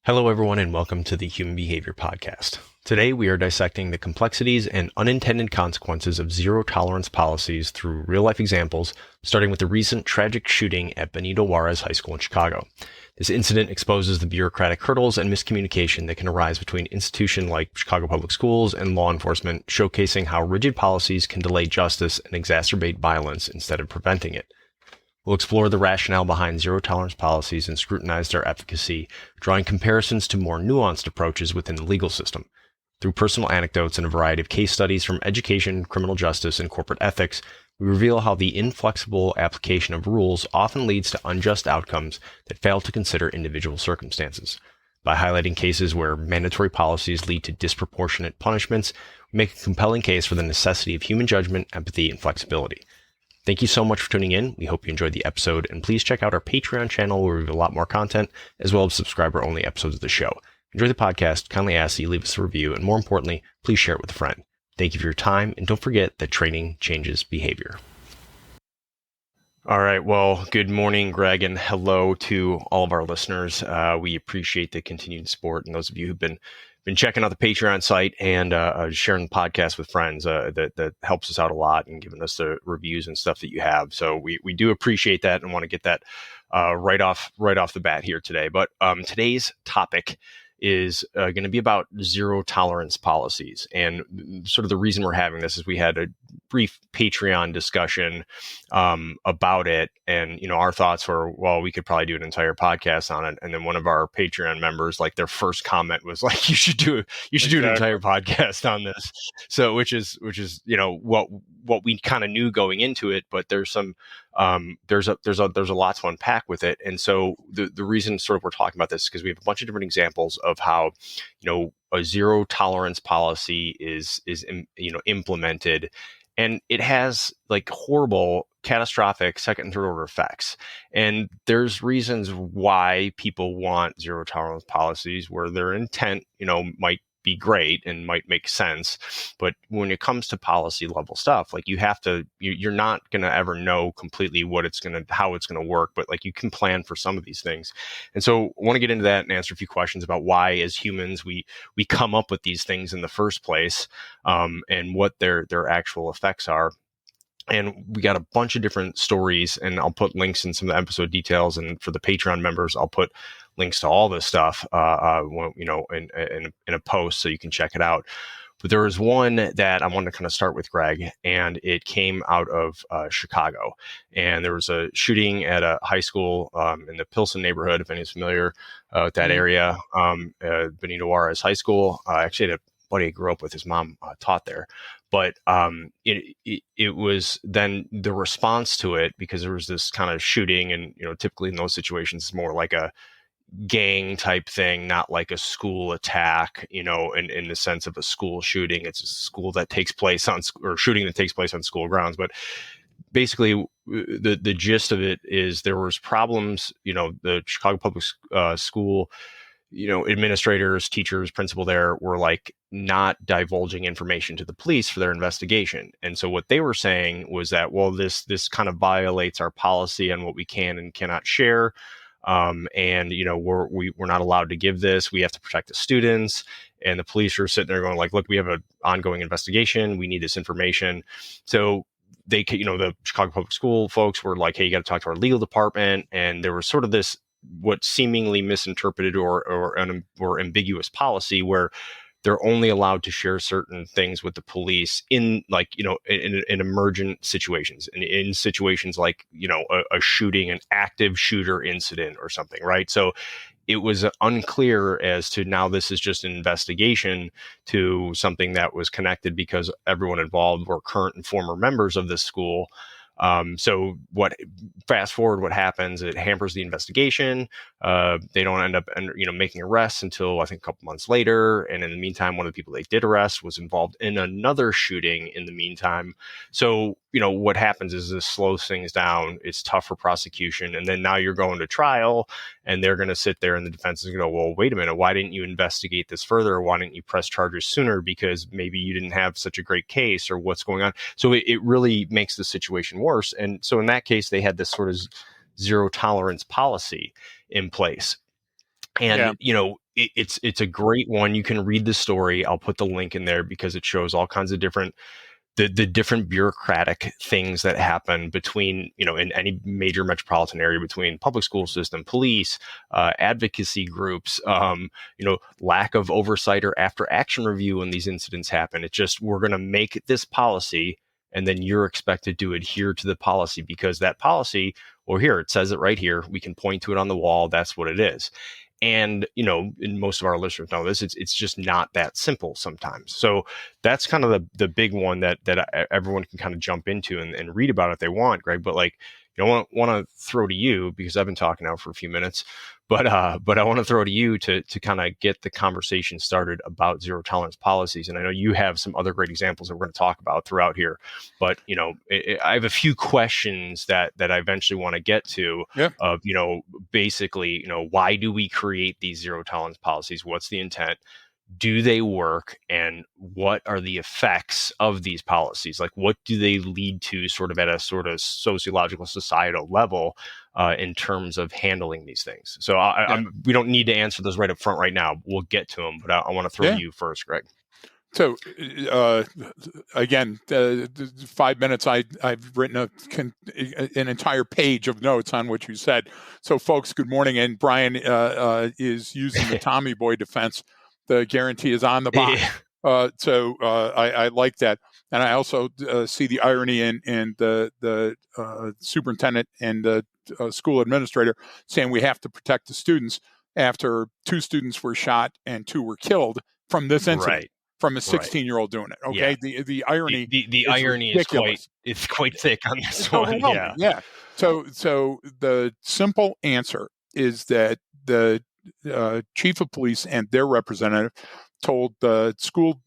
Hello, everyone, and welcome to the Human Behavior Podcast. Today, we are dissecting the complexities and unintended consequences of zero-tolerance policies through real-life examples, starting with the recent tragic shooting at Benito Juarez High School in Chicago. This incident exposes the bureaucratic hurdles and miscommunication that can arise between institutions like Chicago Public Schools and law enforcement, showcasing how rigid policies can delay justice and exacerbate violence instead of preventing it. We'll explore the rationale behind zero-tolerance policies and scrutinize their efficacy, drawing comparisons to more nuanced approaches within the legal system. Through personal anecdotes and a variety of case studies from education, criminal justice, and corporate ethics, we reveal how the inflexible application of rules often leads to unjust outcomes that fail to consider individual circumstances. By highlighting cases where mandatory policies lead to disproportionate punishments, we make a compelling case for the necessity of human judgment, empathy, and flexibility. Thank you so much for tuning in. We hope you enjoyed the episode, and please check out our Patreon channel where we have a lot more content, as well as subscriber-only episodes of the show. Enjoy the podcast, kindly ask that you leave us a review, and more importantly, please share it with a friend. Thank you for your time, and don't forget that training changes behavior. All right, well, good morning, Greg, and hello to all of our listeners. We appreciate the continued support, and those of you who've been checking out the Patreon site and sharing the podcast with friends. That helps us out a lot and giving us the reviews and stuff that you have. So we do appreciate that and want to get that right off the bat here today. But today's topic is going to be about zero tolerance policies. And sort of the reason we're having this is we had a brief Patreon discussion about it. And, our thoughts were, well, we could probably do an entire podcast on it. And then one of our Patreon members, like their first comment was like, you should do an entire podcast on this. So, which is, what we kind of knew going into it, but there's some, there's a lot to unpack with it. And so the reason sort of we're talking about this is because we have a bunch of different examples of how, a zero tolerance policy is implemented, and it has like horrible, catastrophic second and third order effects. And there's reasons why people want zero tolerance policies where their intent, might be great and might make sense. But when it comes to policy level stuff, like you're not going to ever know completely how it's going to work, but like you can plan for some of these things. And so I want to get into that and answer a few questions about why as humans, we come up with these things in the first place, and what their actual effects are. And we got a bunch of different stories, and I'll put links in some of the episode details. And for the Patreon members, I'll put links to all this stuff, in a post so you can check it out. But there was one that I wanted to kind of start with, Greg, and it came out of Chicago. And there was a shooting at a high school in the Pilsen neighborhood, if anyone's familiar with that area, Benito Juarez High School. I actually had a buddy I grew up with, his mom taught there. But it was then the response to it, because there was this kind of shooting, and typically in those situations it's more like a gang type thing, not like a school attack, in the sense of a school shooting. It's a school that takes place shooting that takes place on school grounds. But basically the gist of it is there was problems, the Chicago Public School, administrators, teachers, principal there were like not divulging information to the police for their investigation. And so what they were saying was that, well, this kind of violates our policy on what we can and cannot share. And we're not allowed to give this. We have to protect the students. And the police are sitting there going like, look, we have an ongoing investigation. We need this information. So they, the Chicago Public School folks were like, hey, you got to talk to our legal department. And there was sort of this, what seemingly misinterpreted or ambiguous policy where they're only allowed to share certain things with the police in in emergent situations, and in situations like, a shooting, an active shooter incident or something, right? So it was unclear as to now this is just an investigation to something that was connected because everyone involved were current and former members of this school. So fast forward, what happens, it hampers the investigation. They don't end up, making arrests until I think a couple months later. And in the meantime, one of the people they did arrest was involved in another shooting in the meantime. So, what happens is this slows things down. It's tough for prosecution. And then now you're going to trial, and they're going to sit there and the defense is going to go, well, wait a minute, why didn't you investigate this further? Why didn't you press charges sooner? Because maybe you didn't have such a great case, or what's going on. So it really makes the situation worse. And so in that case, they had this sort of zero tolerance policy in place. And, it's a great one. You can read the story. I'll put the link in there because it shows all kinds of different the different bureaucratic things that happen between, in any major metropolitan area, between public school system, police, advocacy groups, lack of oversight or after action review when these incidents happen. It's just, we're going to make this policy, and then you're expected to adhere to the policy because that policy, well, here, it says it right here. We can point to it on the wall. That's what it is. And, and most of our listeners know this, it's just not that simple sometimes. So that's kind of the big one that everyone can kind of jump into and read about if they want, Greg. But like, I want to throw to you, because I've been talking now for a few minutes, but I want to throw to you to kind of get the conversation started about zero tolerance policies. And I know you have some other great examples that we're going to talk about throughout here, but I have a few questions that I eventually want to get to. Yeah. Of basically, why do we create these zero tolerance policies? What's the intent? Do they work? And what are the effects of these policies? Like, what do they lead to sort of at a sort of sociological, societal level in terms of handling these things? So we don't need to answer those right up front right now. We'll get to them, but I want to throw to you first, Greg. So again, 5 minutes, I've written an entire page of notes on what you said. So folks, good morning. And Brian is using the Tommy Boy defense. The guarantee is on the box. So I like that. And I also see the irony in the superintendent and the school administrator saying we have to protect the students after 2 students were shot and 2 were killed from this incident. Right. From a 16-year-old doing it. Okay. Yeah. The irony. The irony is quite thick on this one. Yeah. So the simple answer is that the chief of police and their representative told the school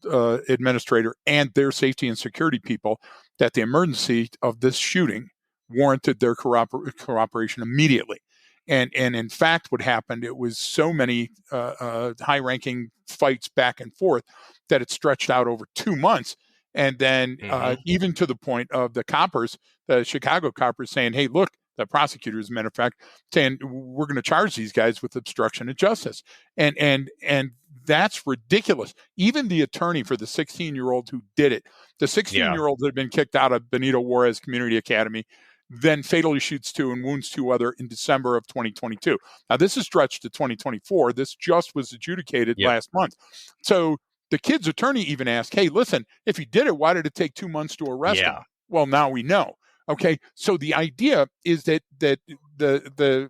administrator and their safety and security people that the emergency of this shooting warranted their cooperation immediately. And in fact, what happened, it was so many high-ranking fights back and forth that it stretched out over 2 months. And then even to the point of the coppers, the Chicago coppers saying, hey, look, the prosecutors, as a matter of fact, saying we're going to charge these guys with obstruction of justice. And that's ridiculous. Even the attorney for the 16-year-old who did it, the 16-year-old had been kicked out of Benito Juarez Community Academy, then fatally shoots 2 and wounds 2 other in December of 2022. Now, this is stretched to 2024. This just was adjudicated last month. So the kid's attorney even asked, hey, listen, if he did it, why did it take 2 months to arrest him? Well, now we know. Okay, so the idea is that the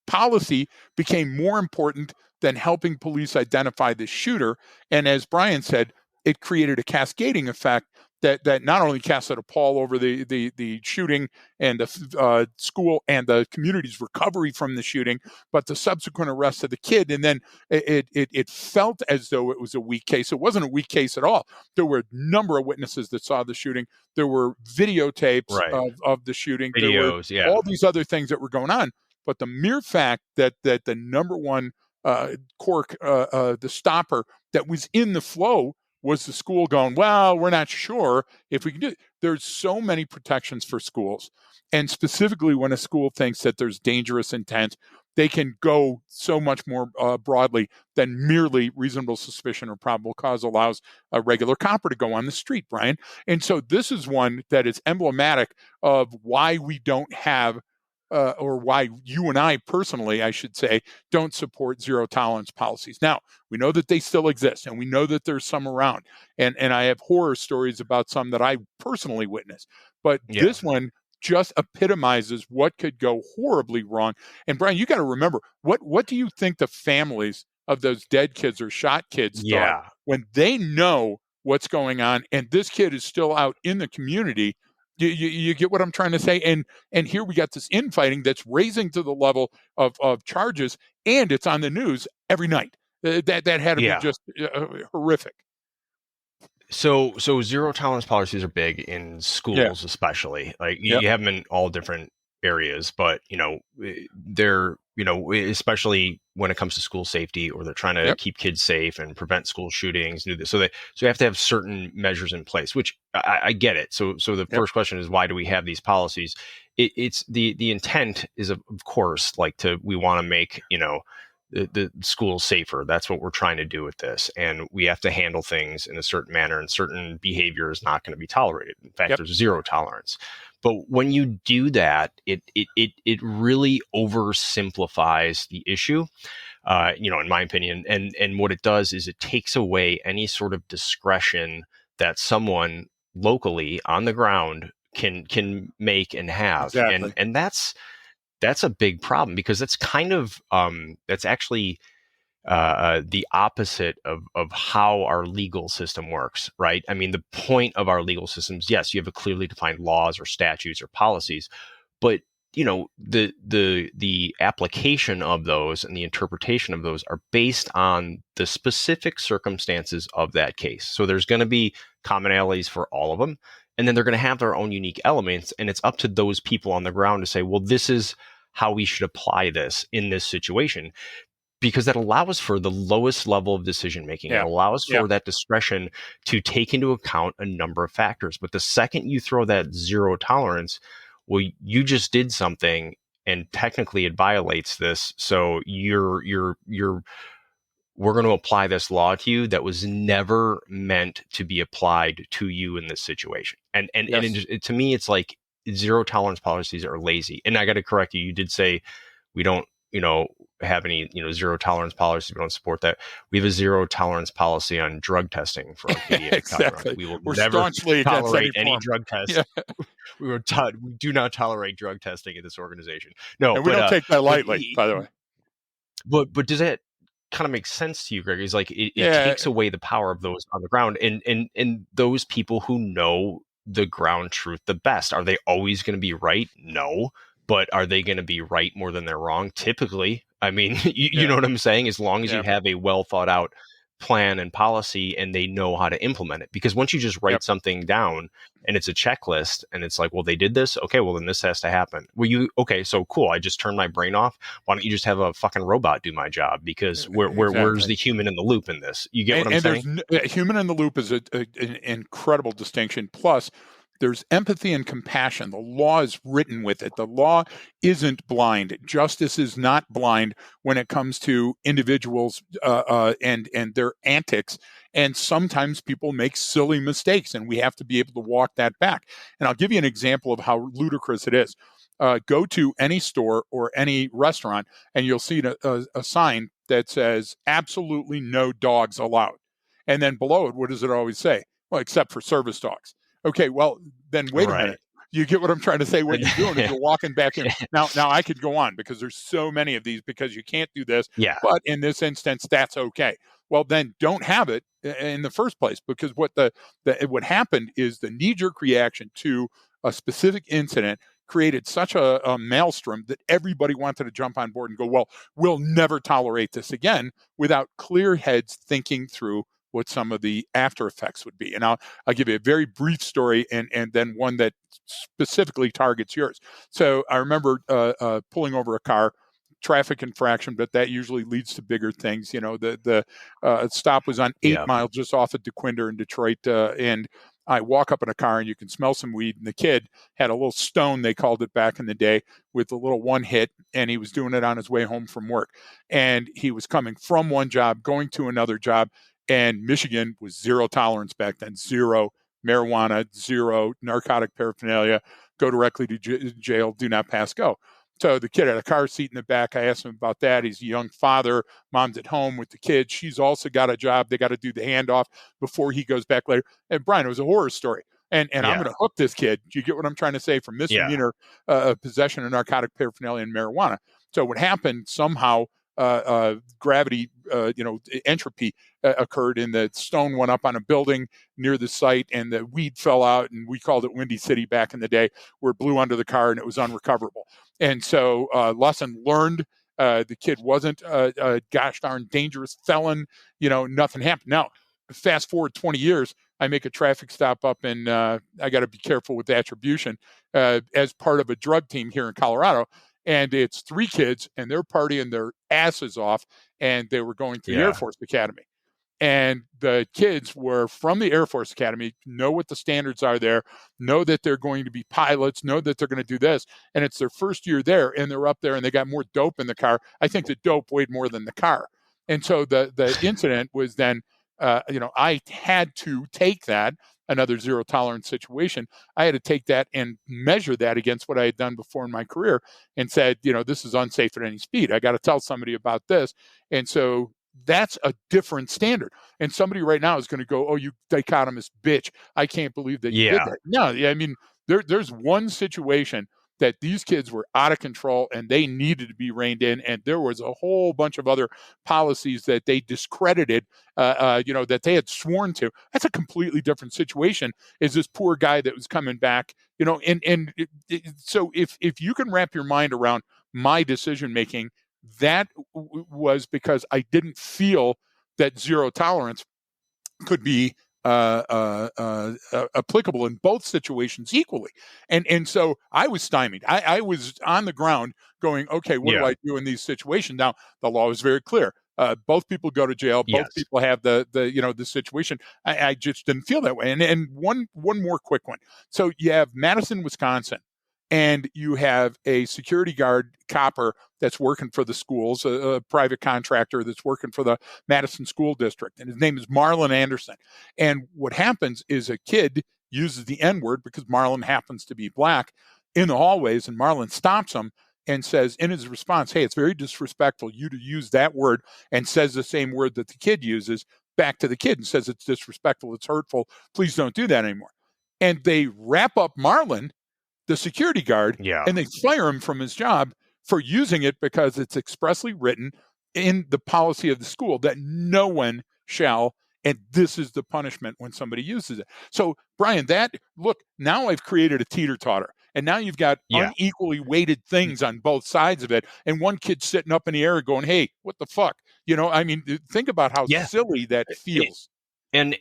policy became more important than helping police identify the shooter. And as Brian said, it created a cascading effect that not only casted a pall over the shooting and the school and the community's recovery from the shooting, but the subsequent arrest of the kid. And then it felt as though it was a weak case. It wasn't a weak case at all. There were a number of witnesses that saw the shooting. There were videotapes of the shooting. Videos, there were all these other things that were going on. But the mere fact that the number one cork, the stopper that was in the flow was the school going, well, we're not sure if we can do it. There's so many protections for schools. And specifically when a school thinks that there's dangerous intent, they can go so much more broadly than merely reasonable suspicion or probable cause allows a regular copper to go on the street, Brian. And so this is one that is emblematic of why we don't have or why you and I personally, I should say, don't support zero tolerance policies. Now, we know that they still exist, and we know that there's some around. And I have horror stories about some that I personally witnessed. But this one just epitomizes what could go horribly wrong. And Brian, you got to remember, what do you think the families of those dead kids or shot kids thought when they know what's going on and this kid is still out in the community? You get what I'm trying to say? And here we got this infighting that's raising to the level of charges, and it's on the news every night. That had to be just horrific. So zero tolerance policies are big in schools, especially. Like you have them in all different areas, but they're especially when it comes to school safety, or they're trying to keep kids safe and prevent school shootings. Do this, so you have to have certain measures in place, which I get it. So the first question is, why do we have these policies? It's the intent is of course we want to make the school safer. That's what we're trying to do with this. And we have to handle things in a certain manner, and certain behavior is not going to be tolerated. In fact, there's zero tolerance. But when you do that, it really oversimplifies the issue, in my opinion. And what it does is it takes away any sort of discretion that someone locally on the ground can make and have. Exactly. And that's a big problem, because that's kind of that's actually the opposite of how our legal system works, right? I mean, the point of our legal systems, yes, you have a clearly defined laws or statutes or policies, but the application of those and the interpretation of those are based on the specific circumstances of that case. So there's going to be commonalities for all of them, and then they're going to have their own unique elements, and it's up to those people on the ground to say, well, this is how we should apply this in this situation, because that allows for the lowest level of decision making. It allows for that discretion to take into account a number of factors. But the second you throw that zero tolerance, well, you just did something, and technically it violates this. So we're going to apply this law to you that was never meant to be applied to you in this situation. And to me, it's like zero tolerance policies are lazy. And I got to correct you. You did say we don't, have any, zero tolerance policies. We don't support that. We have a zero tolerance policy on drug testing for our pediatric exactly. We will We're never tolerate any form. drug test. Yeah. We do not tolerate drug testing in this organization. No, and we don't take that lightly, by the way. But does that kind of make sense to you, Greg? Is like it takes away the power of those on the ground, and those people who know the ground truth the best. Are they always going to be right? No. But are they going to be right more than they're wrong? Typically. I mean, you know what I'm saying? As long as you have a well thought out plan and policy, and they know how to implement it. Because once you just write something down and it's a checklist, and it's like, well, they did this. Okay, well, then this has to happen. Okay, so cool. I just turned my brain off. Why don't you just have a fucking robot do my job? Because where's the human in the loop in this? You get what I'm saying? Human in the loop is an incredible distinction. Plus, there's empathy and compassion. The law is written with it. The law isn't blind. Justice is not blind when it comes to individuals and their antics. And sometimes people make silly mistakes, and we have to be able to walk that back. And I'll give you an example of how ludicrous it is. Go to any store or any restaurant, and you'll see a sign that says, absolutely no dogs allowed. And then below it, what does it always say? Well, except for service dogs. Okay, well, then wait a minute. You get what I'm trying to say? What you're doing is you're walking back in. Now I could go on, because there's so many of these, because you can't do this. Yeah. But in this instance, that's okay. Well, then don't have it in the first place, because what happened is the knee-jerk reaction to a specific incident created such a maelstrom that everybody wanted to jump on board and go, well, we'll never tolerate this again, without clear heads thinking through what some of the after effects would be. And I'll give you a very brief story, and then one that specifically targets yours. So I remember pulling over a car, traffic infraction, but that usually leads to bigger things. The stop was on 8 Mile, just off of DeQuinder in Detroit, and I walk up in a car, and you can smell some weed. And the kid had a little stone, they called it back in the day, with a little one hit, and he was doing it on his way home from work. And he was coming from one job, going to another job. And Michigan was zero tolerance back then, zero marijuana, zero narcotic paraphernalia, go directly to jail, do not pass go. So the kid had a car seat in the back. I asked him about that. He's a young father. Mom's at home with the kids. She's also got a job. They got to do the handoff before he goes back later. And Brian, it was a horror story. And I'm going to hook this kid. Do you get what I'm trying to say? For misdemeanor possession of narcotic paraphernalia and marijuana. So what happened, somehow gravity, entropy occurred, and the stone went up on a building near the site, and the weed fell out, and we called it Windy City back in the day, where it blew under the car and it was unrecoverable. And so lesson learned, the kid wasn't a gosh darn dangerous felon, nothing happened. Now, fast forward 20 years, I make a traffic stop up in, I got to be careful with attribution, as part of a drug team here in Colorado. And it's 3 kids, and they're partying their asses off, and they were going to the Air Force Academy. And the kids were from the Air Force Academy, know what the standards are there, know that they're going to be pilots, know that they're going to do this. And it's their first year there, and they're up there and they got more dope in the car. I think the dope weighed more than the car. And so the incident was then, I had to take that, another zero tolerance situation. I had to take that and measure that against what I had done before in my career and said, this is unsafe at any speed. I got to tell somebody about this. And so that's a different standard. And somebody right now is going to go, oh, you dichotomous bitch. I can't believe that you did that. No, I mean, there's one situation that these kids were out of control and they needed to be reined in. And there was a whole bunch of other policies that they discredited, that they had sworn to. That's a completely different situation. Is this poor guy that was coming back, so if you can wrap your mind around my decision making, that was because I didn't feel that zero tolerance could be applicable in both situations equally. And so I was stymied. I was on the ground going, okay, what do I do in these situations? Now, the law is very clear. Both people go to jail. Both people have the situation. I just didn't feel that way. And one more quick one. So you have Madison, Wisconsin, and you have a security guard copper that's working for the schools, a private contractor that's working for the Madison School District. And his name is Marlon Anderson. And what happens is a kid uses the N-word because Marlon happens to be black in the hallways, and Marlon stops him and says in his response, hey, it's very disrespectful you to use that word, and says the same word that the kid uses back to the kid and says it's disrespectful, it's hurtful, please don't do that anymore. And they wrap up Marlon, the security guard, and they fire him from his job for using it because it's expressly written in the policy of the school that no one shall, and this is the punishment when somebody uses it. So, Brian, now I've created a teeter-totter, and now you've got unequally weighted things on both sides of it, and one kid sitting up in the air going, hey, what the fuck? Think about how silly that feels. And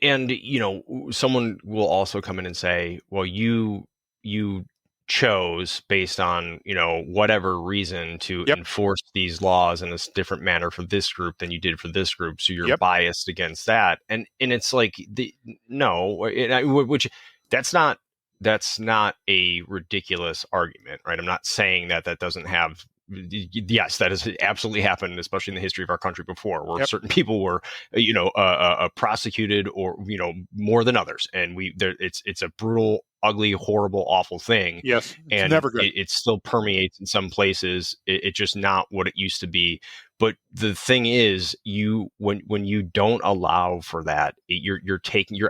someone will also come in and say, well, you chose based on whatever reason to enforce these laws in a different manner for this group than you did for this group, so you're biased against that. And it's like which that's not a ridiculous argument, right? I'm not saying that doesn't have. Yes, that has absolutely happened, especially in the history of our country before, where certain people were, prosecuted or more than others, and it's a brutal, ugly, horrible, awful thing. Yes, and never good. It still permeates in some places. It's just not what it used to be. But the thing is, when you don't allow for that, you're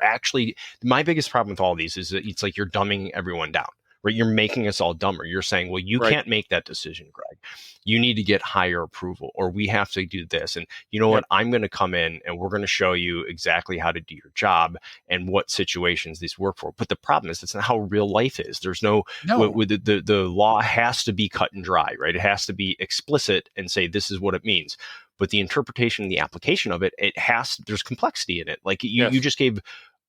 actually, my biggest problem with all of these is that it's like you're dumbing everyone down. Right, you're making us all dumber. You're saying, well, you can't make that decision, Greg. You need to get higher approval, or we have to do this. And you know what? I'm going to come in and we're going to show you exactly how to do your job and what situations these work for. But the problem is, that's not how real life is. There's no. The law has to be cut and dry, right? It has to be explicit and say this is what it means. But the interpretation and the application of it, there's complexity in it. Like you just gave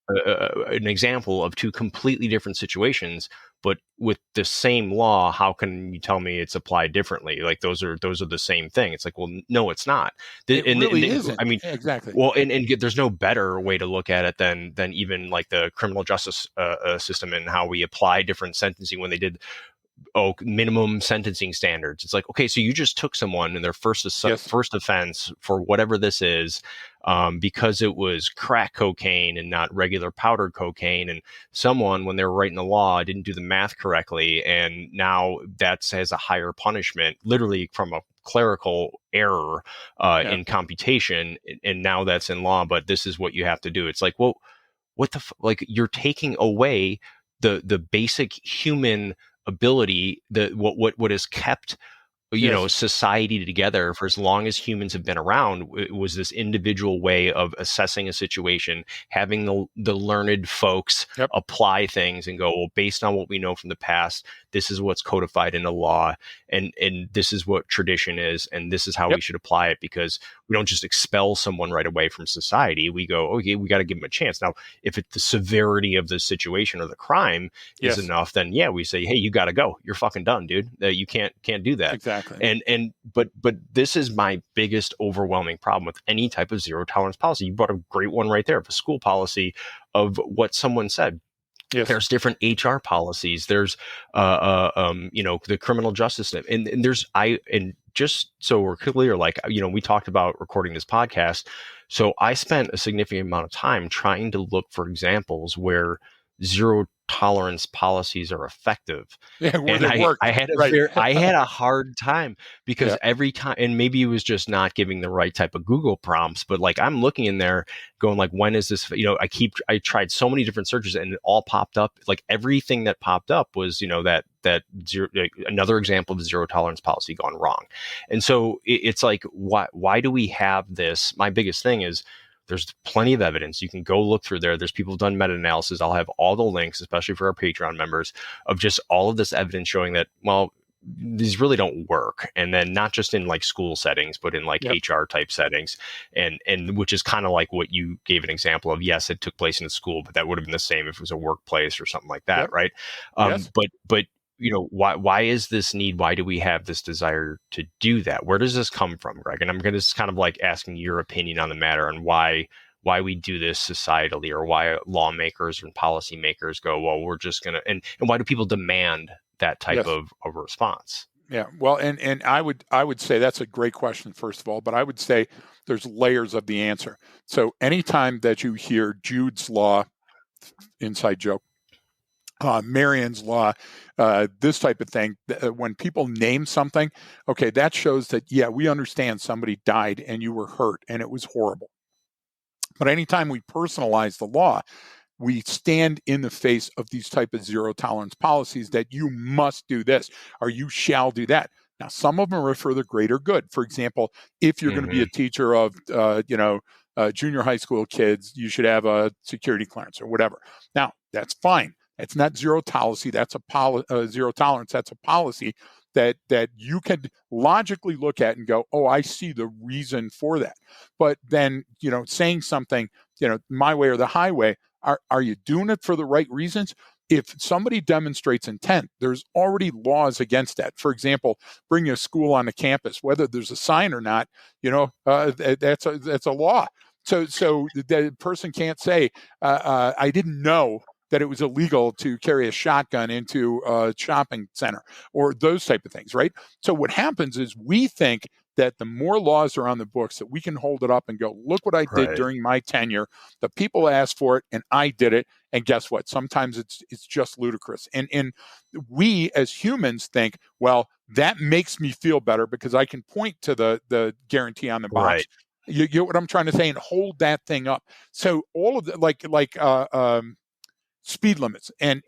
an example of two completely different situations, but with the same law, how can you tell me it's applied differently? Like those are the same thing. It's like, well, no, it's not. It really isn't. I mean, exactly. Well, and there's no better way to look at it than even like the criminal justice system and how we apply different sentencing when they did minimum sentencing standards. It's like, okay, so you just took someone in their first offense for whatever this is, because it was crack cocaine and not regular powdered cocaine, and someone, when they were writing the law, didn't do the math correctly, and now that has a higher punishment, literally from a clerical error in computation, and now that's in law, but this is what you have to do. It's like, well, like you're taking away the basic human ability, what has kept society together for as long as humans have been around. It was this individual way of assessing a situation, having the learned folks apply things and go, well, based on what we know from the past, this is what's codified in the law, and this is what tradition is, and this is how we should apply it, because we don't just expel someone right away from society. We go, okay, we got to give them a chance. Now, if the severity of the situation or the crime is enough, then we say, hey, you got to go. You're fucking done, dude. You can't do that. Exactly. Exactly. But this is my biggest overwhelming problem with any type of zero tolerance policy. You brought a great one right there of a school policy of what someone said. Yes. There's different HR policies. There's, the criminal justice system, and and just so we're clear, like, we talked about recording this podcast. So I spent a significant amount of time trying to look for examples where zero tolerance policies are effective. Yeah, where And they work. I had Right. I had a hard time because Yeah. every time, and maybe it was just not giving the right type of Google prompts, but like I'm looking in there going like, when is this, I tried so many different searches and it all popped up. Like everything that popped up was, that zero, another example of zero tolerance policy gone wrong. And so it's like, why do we have this? My biggest thing is, there's plenty of evidence. You can go look through there. There's people who've done meta-analysis. I'll have all the links, especially for our Patreon members, of just all of this evidence showing that, well, these really don't work. And then not just in like school settings, but in like HR type settings. And which is kind of like what you gave an example of. Yes, it took place in a school, but that would have been the same if it was a workplace or something like that. Right. Yes. But why is this need? Why do we have this desire to do that? Where does this come from, Greg? And I'm going to kind of like asking your opinion on the matter and why we do this societally, or why lawmakers and policymakers go, well, we're just going to, and why do people demand that type of response? Yeah. Well, and I would say that's a great question, first of all, but I would say there's layers of the answer. So anytime that you hear Jude's Law, inside joke, Marion's Law, this type of thing, when people name something, okay, that shows that, yeah, we understand somebody died and you were hurt and it was horrible. But anytime we personalize the law, we stand in the face of these type of zero tolerance policies that you must do this or you shall do that. Now, some of them are for the greater good. For example, if you're going to be a teacher of, junior high school kids, you should have a security clearance or whatever. Now, that's fine. It's not zero tolerance. That's zero tolerance. That's a policy that you can logically look at and go, oh, I see the reason for that. But then, saying something, my way or the highway, are you doing it for the right reasons? If somebody demonstrates intent, there's already laws against that. For example, bring a school on the campus, whether there's a sign or not, that's a law. So the person can't say, I didn't know that it was illegal to carry a shotgun into a shopping center or those type of things, right? So what happens is we think that the more laws are on the books that we can hold it up and go, look what I did during my tenure. The people asked for it and I did it. And guess what? Sometimes it's just ludicrous. And we as humans think, well, that makes me feel better because I can point to the guarantee on the box. Right. You get what I'm trying to say, and hold that thing up. So all of the speed limits and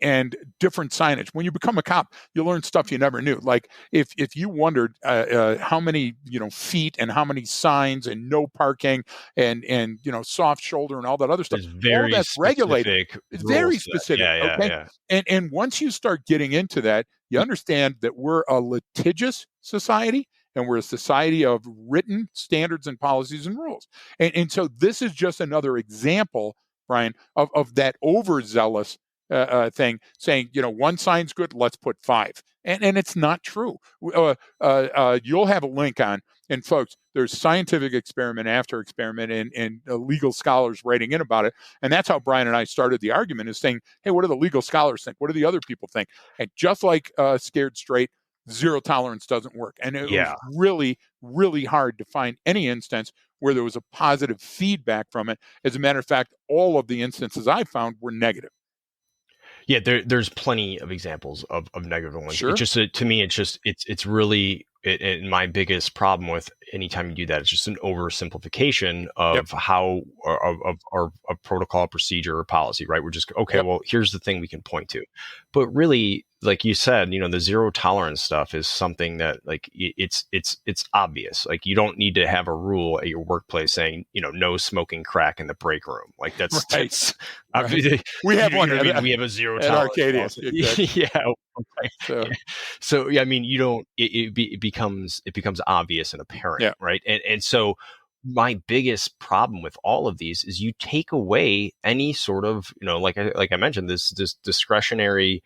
different signage. When you become a cop, you learn stuff you never knew. Like if you wondered how many feet and how many signs and no parking and soft shoulder and all that other stuff, all that's regulated. It's very specific. Yeah. And once you start getting into that, you understand that we're a litigious society. And we're a society of written standards and policies and rules. And so this is just another example, Brian, of that overzealous thing, saying, one sign's good, let's put 5. And it's not true. You'll have a link on, and folks, there's scientific experiment after experiment and legal scholars writing in about it. And that's how Brian and I started the argument, is saying, hey, what do the legal scholars think? What do the other people think? And just like Scared Straight, zero tolerance doesn't work. And it was really, really hard to find any instance where there was a positive feedback from it. As a matter of fact, all of the instances I found were negative. Yeah, there's plenty of examples of negative ones. Sure. It just, to me, it's really, my biggest problem with anytime you do that, it's just an oversimplification of how of a protocol, procedure, or policy, right? We're just, okay, well, here's the thing we can point to. But really, like you said, the zero tolerance stuff is something that, like, it's obvious. Like, you don't need to have a rule at your workplace saying, no smoking crack in the break room. Like, that's right. We have one. We have a zero tolerance Arcadia. So I mean, it becomes obvious and apparent, right? And so my biggest problem with all of these is you take away any sort of, like I mentioned, this discretionary,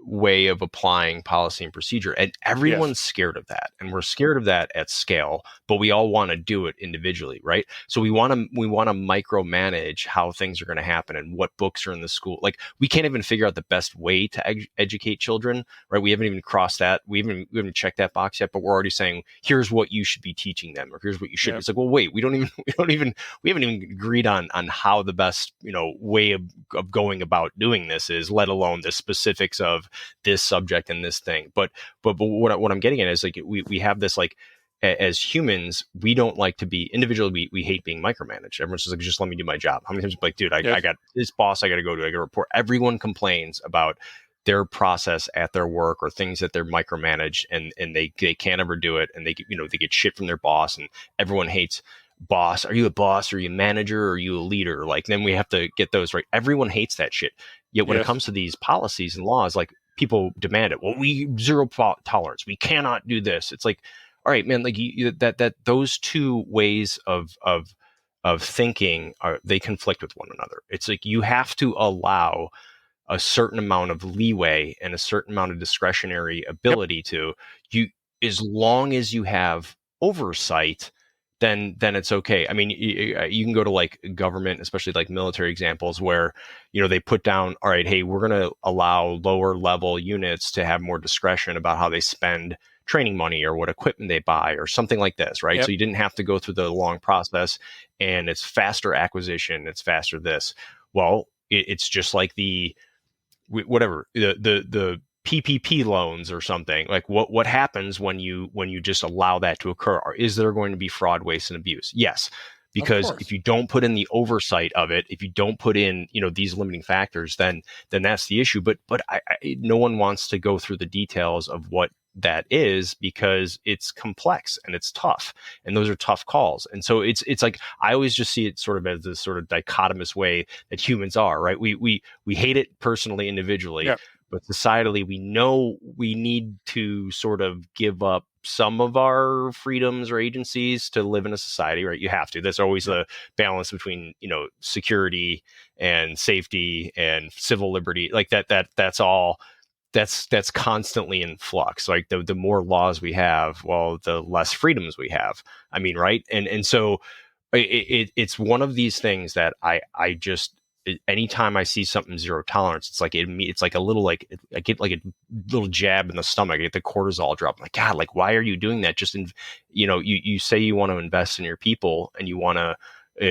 way of applying policy and procedure, and everyone's scared of that, and we're scared of that at scale, but we all want to do it individually, right? So we want to micromanage how things are going to happen and what books are in the school. Like, we can't even figure out the best way to educate children, right? We haven't even crossed that. We haven't checked that box yet, but we're already saying, here's what you should be teaching them, or here's what you should. It's like, well, wait, we haven't even agreed on how the best, way of going about doing this is, let alone the specifics of this subject and this thing. But what I'm getting at is, like, we have this, like, as humans, we don't like to be individually. We hate being micromanaged. Everyone's just like, just let me do my job. How many times, like, dude, I got this boss I got to go to. I got to report. Everyone complains about their process at their work, or things that they're micromanaged, and they can't ever do it, and they get shit from their boss, and everyone hates boss. Are you a boss? Are you a manager? Or are you a leader? Like, then we have to get those right. Everyone hates that shit. Yet when it comes to these policies and laws, like, people demand it. Well, we zero tolerance. We cannot do this. It's like, all right, man. Like, that those two ways of thinking they conflict with one another. It's like, you have to allow a certain amount of leeway and a certain amount of discretionary ability to you, as long as you have oversight. Then it's okay. I mean, you can go to, like, government, especially like military examples, where they put down, all right, hey, we're going to allow lower level units to have more discretion about how they spend training money or what equipment they buy or something like this, right? So you didn't have to go through the long process, and it's faster acquisition, it's faster this. Well, it's just like the PPP loans or something. Like, what happens when you just allow that to occur? Or is there going to be fraud, waste, and abuse? Yes, because if you don't put in the oversight of it, if you don't put in these limiting factors, then that's the issue. But no one wants to go through the details of what that is, because it's complex and it's tough, and those are tough calls. And so it's like, I always just see it sort of as this sort of dichotomous way that humans are, right? We hate it personally, individually, but societally, we know we need to sort of give up some of our freedoms or agencies to live in a society, right? You have to. There's always a balance between, security and safety and civil liberty. Like that's all. That's constantly in flux. Like, the more laws we have, well, the less freedoms we have. I mean, right? And so it's one of these things that I just, anytime I see something zero tolerance, it's like a little, like, I get like a little jab in the stomach. I get the cortisol drop. I'm like, God, like, why are you doing that? Just you say you want to invest in your people and you want to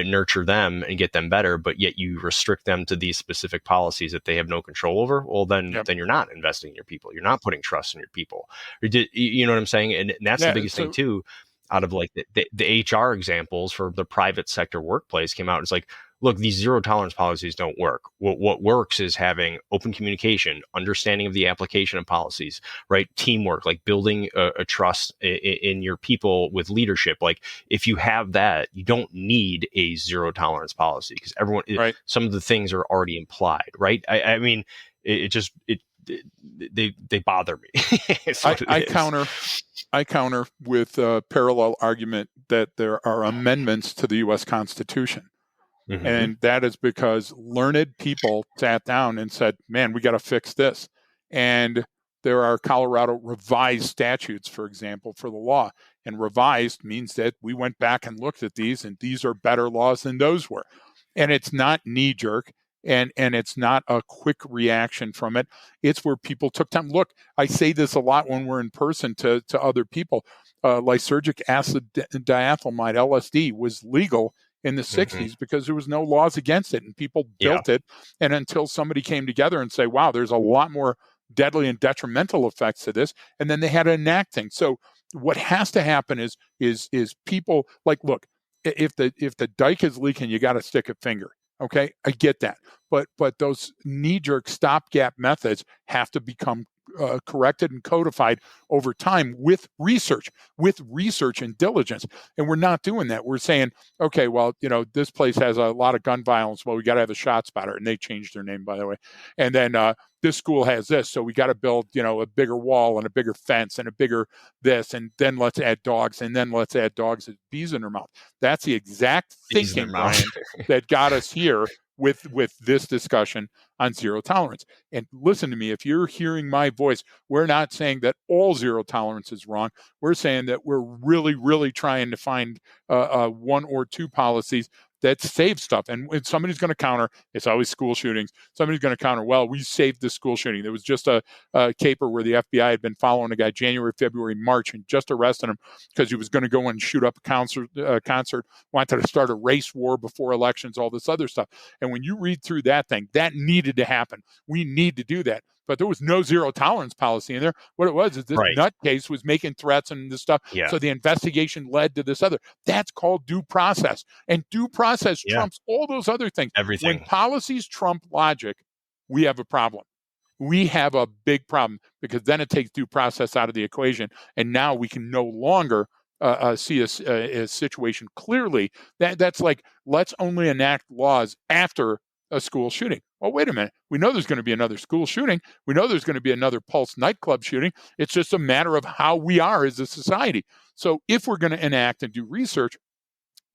nurture them and get them better, but yet you restrict them to these specific policies that they have no control over. Well, then you're not investing in your people. You're not putting trust in your people. You know what I'm saying? And that's the biggest thing too. Out of, like, the HR examples for the private sector workplace came out. It's like, look, these zero tolerance policies don't work. What works is having open communication, understanding of the application of policies, right? Teamwork, like building a trust in your people with leadership. Like, if you have that, you don't need a zero tolerance policy, because everyone, some of the things are already implied, right? I mean, they bother me. I counter with a parallel argument that there are amendments to the U.S. Constitution. Mm-hmm. And that is because learned people sat down and said, man, we got to fix this. And there are Colorado revised statutes, for example, for the law. And revised means that we went back and looked at these, and these are better laws than those were. And it's not knee-jerk, and it's not a quick reaction from it. It's where people took time. Look, I say this a lot when we're in person to other people. Lysergic acid diethylamide, LSD, was legal in the 60s because there was no laws against it, and people built it. And until somebody came together and say, wow, there's a lot more deadly and detrimental effects to this, and then they had to enact things. So what has to happen is people, like, look, if the dike is leaking, you got to stick a finger. Okay, I get that, but those knee-jerk stopgap methods have to become corrected and codified over time with research and diligence. And we're not doing that. We're saying, okay, well, this place has a lot of gun violence. Well, we got to have a shot spotter, and they changed their name, by the way. And then this school has this, so we got to build, a bigger wall and a bigger fence and a bigger this, and then let's add dogs, and then let's add dogs as bees in their mouth. That's the exact thinking, Brian, that got us here. with this discussion on zero tolerance. And listen to me, if you're hearing my voice, we're not saying that all zero tolerance is wrong. We're saying that we're really, really trying to find one or two policies that save stuff. And if somebody's going to counter, it's always school shootings. Somebody's going to counter, well, we saved the school shooting. There was just a caper where the FBI had been following a guy January, February, March, and just arrested him because he was going to go and shoot up a concert, wanted to start a race war before elections, all this other stuff. And when you read through that thing, that needed to happen. We need to do that. But there was no zero tolerance policy in there. What it was is this nutcase was making threats and this stuff. Yeah. So the investigation led to this other. That's called due process. And due process trumps all those other things. Everything. When policies trump logic, we have a problem. We have a big problem because then it takes due process out of the equation. And now we can no longer see a situation clearly. That's like, let's only enact laws after a school shooting. Well, wait a minute. We know there's going to be another school shooting. We know there's going to be another Pulse nightclub shooting. It's just a matter of how we are as a society. So if we're going to enact and do research,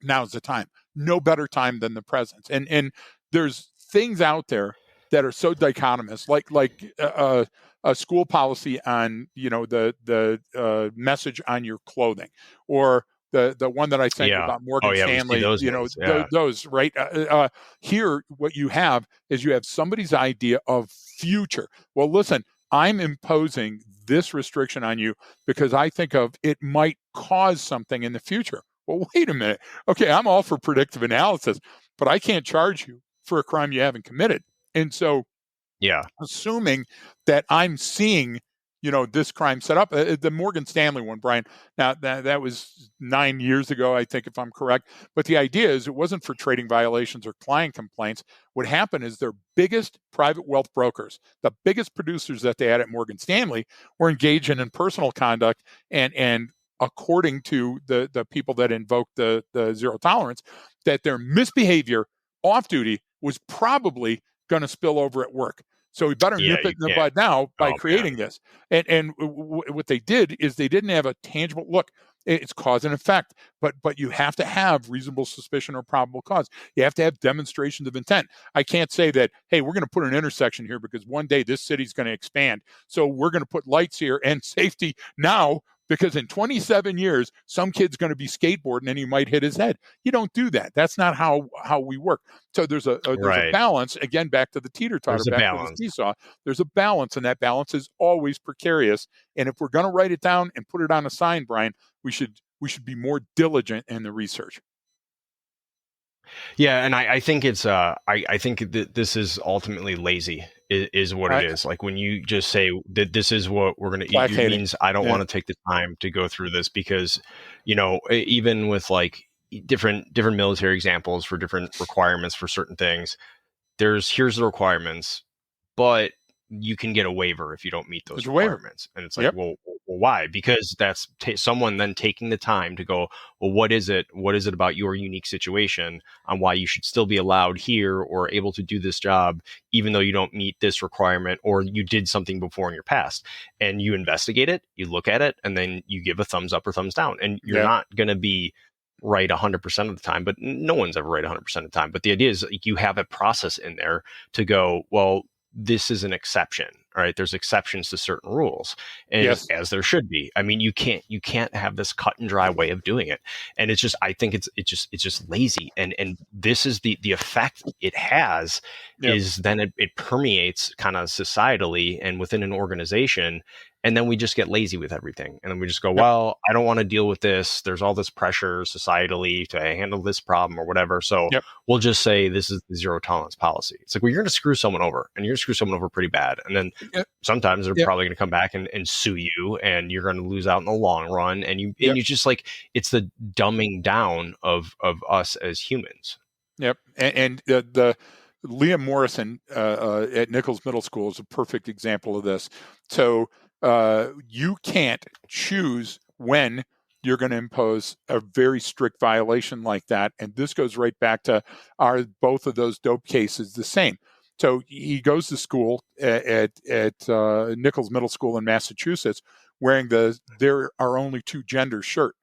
now's the time. No better time than the present. And there's things out there that are so dichotomous, like a school policy on, the message on your clothing, or the one that I sent you about Morgan Stanley, those right here. What you have is you have somebody's idea of future. Well, listen, I'm imposing this restriction on you because I think of it might cause something in the future. Well, wait a minute. Okay, I'm all for predictive analysis, but I can't charge you for a crime you haven't committed. And so, assuming that I'm seeing, this crime set up, the Morgan Stanley one, Brian, now that was 9 years ago, I think, if I'm correct. But the idea is it wasn't for trading violations or client complaints. What happened is their biggest private wealth brokers, the biggest producers that they had at Morgan Stanley, were engaged in personal conduct and according to the people that invoked the zero tolerance, that their misbehavior off duty was probably going to spill over at work. So we better nip it in the bud now by creating this. And what they did is they didn't have a tangible look. It's cause and effect, but you have to have reasonable suspicion or probable cause. You have to have demonstrations of intent. I can't say that, hey, we're going to put an intersection here because one day this city's going to expand. So we're going to put lights here and safety now, because in 27 years, some kid's going to be skateboarding and he might hit his head. You don't do that. That's not how we work. So there's a balance. Again, back to the teeter-totter, back to the seesaw. There's a balance, and that balance is always precarious. And if we're going to write it down and put it on a sign, Brian, we should be more diligent in the research. Yeah, and I think it's I think that this is ultimately lazy is what it is. Like when you just say that this is what we're going to eat, it means I don't want to take the time to go through this because, even with like different military examples for different requirements for certain things, here's the requirements, but you can get a waiver if you don't meet those requirements. And it's like, well, why? Because that's someone then taking the time to go, well, what is it about your unique situation on why you should still be allowed here or able to do this job, even though you don't meet this requirement or you did something before in your past. And you investigate it, you look at it, and then you give a thumbs up or thumbs down. And you're not going to be right 100% of the time, but no one's ever right 100% of the time. But the idea is you have a process in there to go, well, this is an exception, right? There's exceptions to certain rules, and as there should be. I mean, you can't have this cut and dry way of doing it, and it's just, I think it's just lazy, and this is the effect it has is then it permeates kind of societally and within an organization. And then we just get lazy with everything. And then we just go, well, I don't want to deal with this. There's all this pressure societally to handle this problem or whatever. So we'll just say this is the zero tolerance policy. It's like, well, you're going to screw someone over, and you're going to screw someone over pretty bad. And then sometimes they're probably going to come back and sue you, and you're going to lose out in the long run. And you just like, it's the dumbing down of us as humans. Yep. And the Liam Morrison at Nichols Middle School is a perfect example of this. So you can't choose when you're going to impose a very strict violation like that. And this goes right back to, are both of those dope cases the same? So he goes to school at Nichols Middle School in Massachusetts wearing there are only two genders shirt.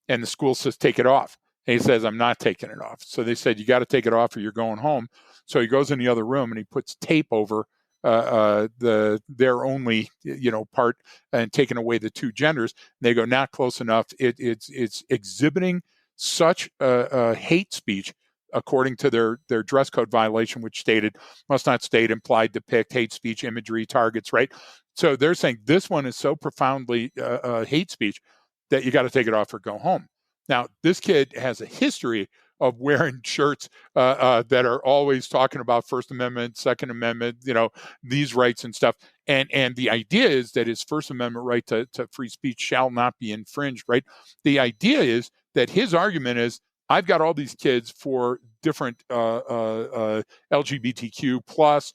And the school says, take it off. And he says, I'm not taking it off. So they said, you got to take it off or you're going home. So he goes in the other room and he puts tape over their only part and taking away the two genders. And they go, not close enough. It's exhibiting such hate speech according to their dress code violation, which stated must not state, implied, depict hate speech, imagery, targets, right? So they're saying this one is so profoundly hate speech that you got to take it off or go home. Now, this kid has a history of wearing shirts that are always talking about First Amendment, Second Amendment, these rights and stuff. And the idea is that his First Amendment right to free speech shall not be infringed, right? The idea is that his argument is, I've got all these kids for different LGBTQ plus,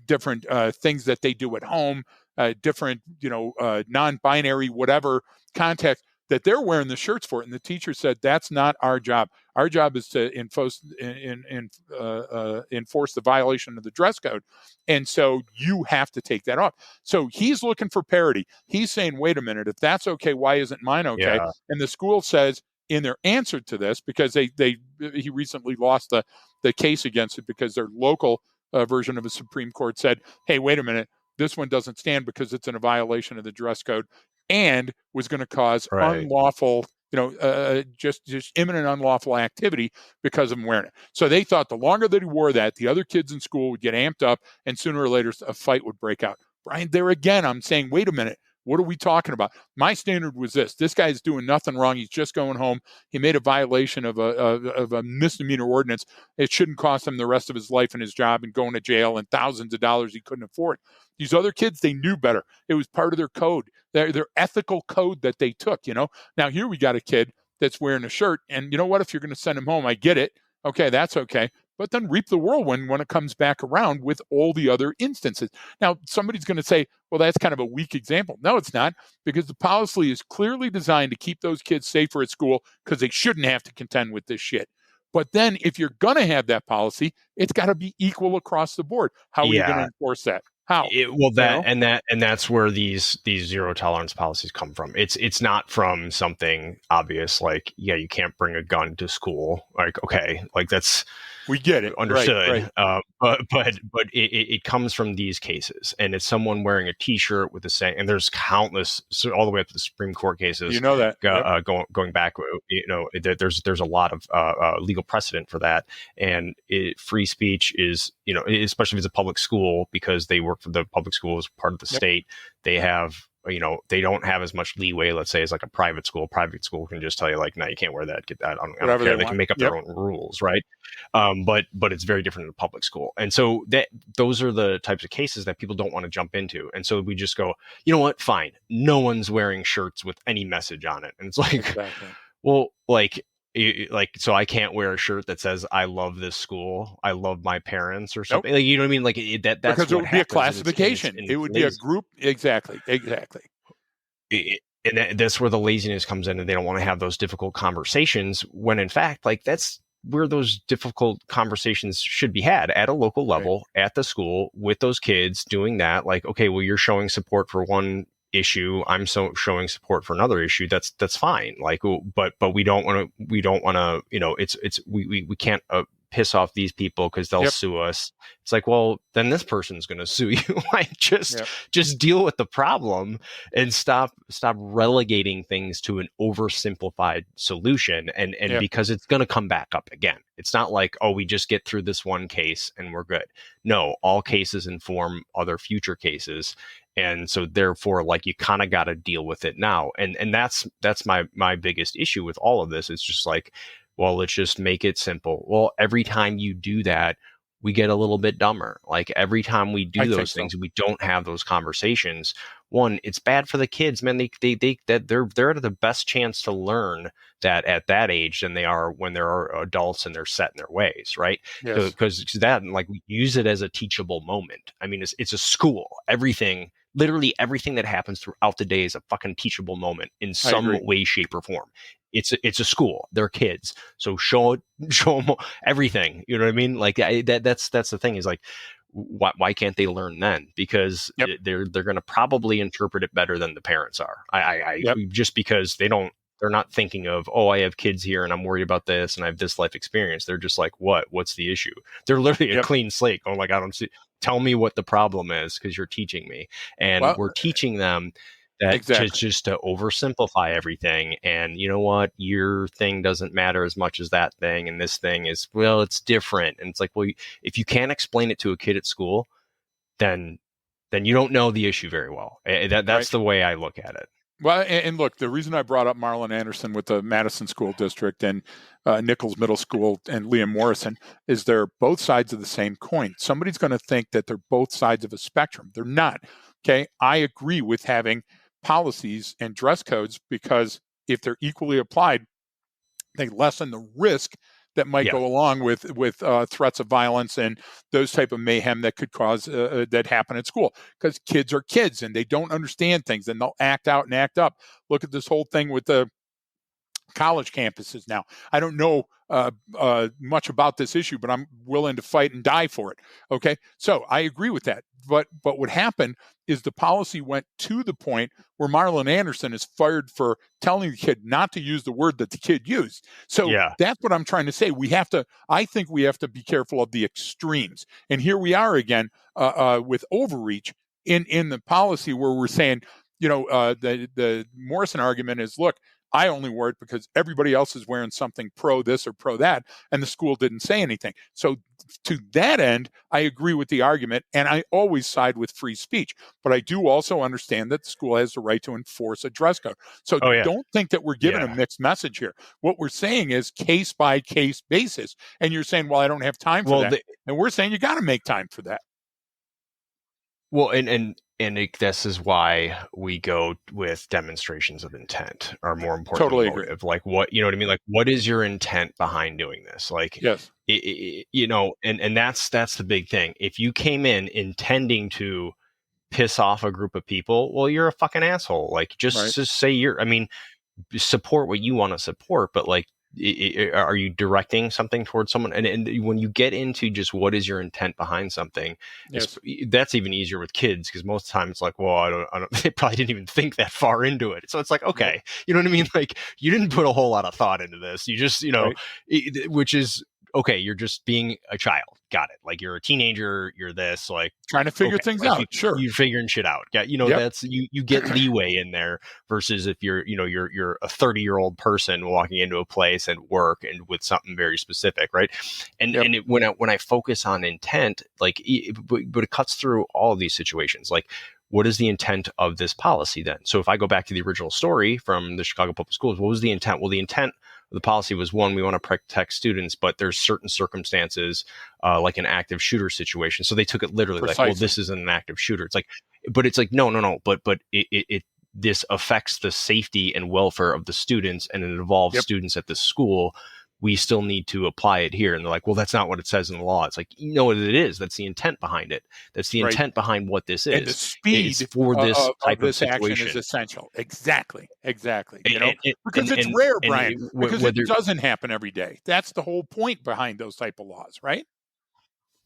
different things that they do at home, different, non-binary, whatever context, that they're wearing the shirts for it. And the teacher said, that's not our job. Our job is to enforce the violation of the dress code. And so you have to take that off. So he's looking for parity. He's saying, wait a minute, if that's okay, why isn't mine okay? Yeah. And the school says, in their answer to this, because he recently lost the case against it because their local version of the Supreme Court said, hey, wait a minute, this one doesn't stand because it's in a violation of the dress code and was going to cause unlawful, just imminent unlawful activity because of him wearing it. So they thought the longer that he wore that, the other kids in school would get amped up and sooner or later a fight would break out. Brian, there again, I'm saying, wait a minute. What are we talking about? My standard was this. This guy's doing nothing wrong. He's just going home. He made a violation of a misdemeanor ordinance. It shouldn't cost him the rest of his life and his job and going to jail and thousands of dollars he couldn't afford. These other kids, they knew better. It was part of their code, their ethical code that they took, Now here we got a kid that's wearing a shirt, and you know what? If you're going to send him home, I get it. Okay, that's okay. But then reap the whirlwind when it comes back around with all the other instances. Now, somebody's going to say, well, that's kind of a weak example. No, it's not, because the policy is clearly designed to keep those kids safer at school because they shouldn't have to contend with this shit. But then if you're going to have that policy, it's got to be equal across the board. How are you going to enforce that? How? That's where these zero tolerance policies come from. It's not from something obvious like, yeah, you can't bring a gun to school. Like, okay, like that's, we get it, understood. Right. But it comes from these cases, and it's someone wearing a T-shirt with the same. And there's countless, all the way up to the Supreme Court cases. That going back. There's a lot of legal precedent for that, and free speech is, especially if it's a public school, because they work for the public school as part of the state. They have. They don't have as much leeway, let's say, as like a private school. Private school can just tell you, like, no, you can't wear that, get that. I don't care. They can make up their own rules, right? But it's very different in a public school. And so those are the types of cases that people don't want to jump into. And so we just go, you know what? Fine. No one's wearing shirts with any message on it. And it's like, well, so I can't wear a shirt that says I love this school, I love my parents, or something. Like, you know what I mean? Like that's because it would be a classification. It would be a group. Exactly. And that's where the laziness comes in, and they don't want to have those difficult conversations. When in fact, like, that's where those difficult conversations should be had, at a local level, at the school, with those kids, doing that. Like, okay, well, you're showing support for one issue, I'm showing support for another issue. That's fine. Like, but we don't want to, we can't piss off these people because they'll sue us. It's like, well, then this person's going to sue you. Like, just deal with the problem and stop relegating things to an oversimplified solution. And because it's going to come back up again. It's not like, oh, we just get through this one case and we're good. No, all cases inform other future cases. And so therefore, like, you kind of got to deal with it now. And that's my biggest issue with all of this. It's just like, well, let's just make it simple. Well, every time you do that, we get a little bit dumber. Like, every time we do those things, we don't have those conversations. One, it's bad for the kids, man. They're at the best chance to learn that at that age than they are when they're adults and they're set in their ways, right? Because that, like, we use it as a teachable moment. I mean, it's a school. Literally everything that happens throughout the day is a fucking teachable moment in some way, shape, or form. It's a school. They're kids, so show them everything. You know what I mean? Like, that's the thing. Is like, why can't they learn then? Because they're going to probably interpret it better than the parents are. Just because they don't They're not thinking of, oh, I have kids here and I'm worried about this and I have this life experience. They're just like, what's the issue? They're literally a Yep. clean slate going like, I don't see, tell me what the problem is because you're teaching me. And Well, we're teaching them that exactly. just to oversimplify everything. And you know what? Your thing doesn't matter as much as that thing. And this thing is, well, it's different. And it's like, well, if you can't explain it to a kid at school, then you don't know the issue very well. That's Right. the way I look at it. Well, and look, the reason I brought up Marlon Anderson with the Madison School District and Nichols Middle School and Liam Morrison is they're both sides of the same coin. Somebody's going to think that they're both sides of a spectrum. They're not. Okay. I agree with having policies and dress codes because if they're equally applied, they lessen the risk that might go along with threats of violence and those type of mayhem that could cause that happen at school, because kids are kids and they don't understand things and they'll act out and act up. Look at this whole thing with the college campuses now. I don't know much about this issue, but I'm willing to fight and die for it. Okay, so I agree with that. But what happened is the policy went to the point where Marlon Anderson is fired for telling the kid not to use the word that the kid used. So that's what I'm trying to say. I think we have to be careful of the extremes. And here we are again with overreach in the policy where we're saying, the Morrison argument is, look, I only wore it because everybody else is wearing something pro this or pro that, and the school didn't say anything. So to that end, I agree with the argument, and I always side with free speech. But I do also understand that the school has the right to enforce a dress code. So don't think that we're giving a mixed message here. What we're saying is case-by-case basis. And you're saying, well, I don't have time for that. And we're saying you got to make time for that. Well, this is why we go with demonstrations of intent are more important. Totally than motive. Like what, you know what I mean? Like what is your intent behind doing this? Like, yes, and that's the big thing. If you came in intending to piss off a group of people, well, you're a fucking asshole. Like just say support what you want to support, but like, are you directing something towards someone? And when you get into just what is your intent behind something, that's even easier with kids, because most of the time it's like, well, I don't they probably didn't even think that far into it. So it's like, okay, you know what I mean? Like you didn't put a whole lot of thought into this. You just, which is okay. You're just being a child. Got it. Like you're a teenager. You're this, like trying to figure things out. Sure. You're figuring shit out. Yeah. That's, you get leeway in there versus if you're a 30-year-old person walking into a place and work and with something very specific. Right. And, when I focus on intent, like, but it cuts through all of these situations. Like, what is the intent of this policy then? So if I go back to the original story from the Chicago Public Schools, what was the intent? Well, the intent of the policy was, one, we want to protect students, but there's certain circumstances, like an active shooter situation. So they took it literally. Precisely. Like, well, this isn't an active shooter. It's like, but it's like, no. But this affects the safety and welfare of the students, and it involves students at the school. We still need to apply it here. And they're like, well, that's not what it says in the law. It's like, you know what it is. That's the intent behind it. That's the intent behind what this is. And the speed it's for this type of situation action is essential. Exactly. Because it's rare, Brian, because it doesn't happen every day. That's the whole point behind those type of laws, right?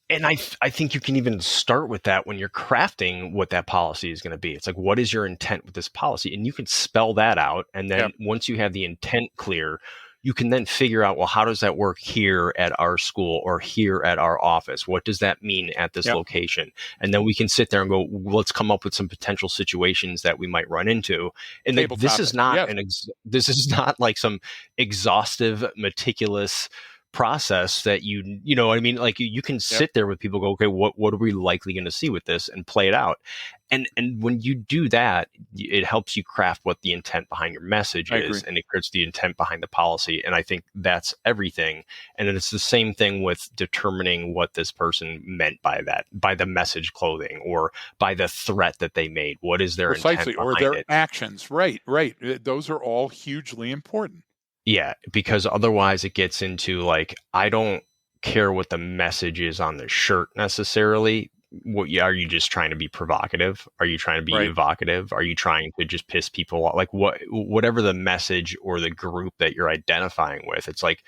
And I think you can even start with that when you're crafting what that policy is going to be. It's like, what is your intent with this policy? And you can spell that out. And then once you have the intent clear, you can then figure out, well, how does that work here at our school or here at our office? What does that mean at this location? And then we can sit there and go, well, let's come up with some potential situations that we might run into. And this is not this is not like some exhaustive, meticulous process that you know what I mean? Like you can sit there with people, go, okay, what are we likely going to see with this, and play it out. And when you do that, it helps you craft what the intent behind your message is, and it creates the intent behind the policy. And I think that's everything. And it's the same thing with determining what this person meant by that, by the message clothing or by the threat that they made. What is their intent behind or their actions? Right. Those are all hugely important. Yeah, because otherwise it gets into like, I don't care what the message is on the shirt necessarily. Are you just trying to be provocative? Are you trying to be evocative? Are you trying to just piss people off? Like whatever the message or the group that you're identifying with, it's like,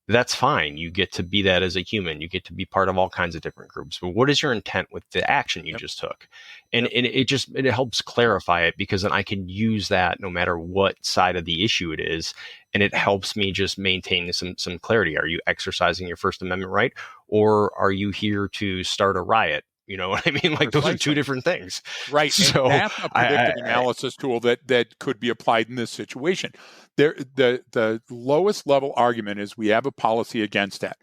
that's fine. You get to be that as a human. You get to be part of all kinds of different groups. But what is your intent with the action you Yep. just took? And, Yep. and it helps clarify it, because then I can use that no matter what side of the issue it is. And it helps me just maintain some clarity. Are you exercising your First Amendment right? Or are you here to start a riot? You know what I mean? Like, those are two Precisely. different things. Right, and So that's a predictive analysis tool that could be applied in this situation. The lowest level argument is we have a policy against that.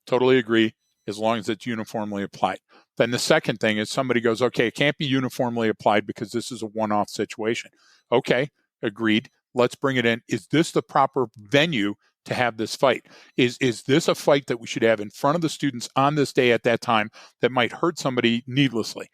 Totally agree, as long as it's uniformly applied. Then the second thing is somebody goes, okay, it can't be uniformly applied because this is a one-off situation. Okay, agreed. Let's bring it in. Is this the proper venue to have this fight? Is this a fight that we should have in front of the students on this day at that time that might hurt somebody needlessly?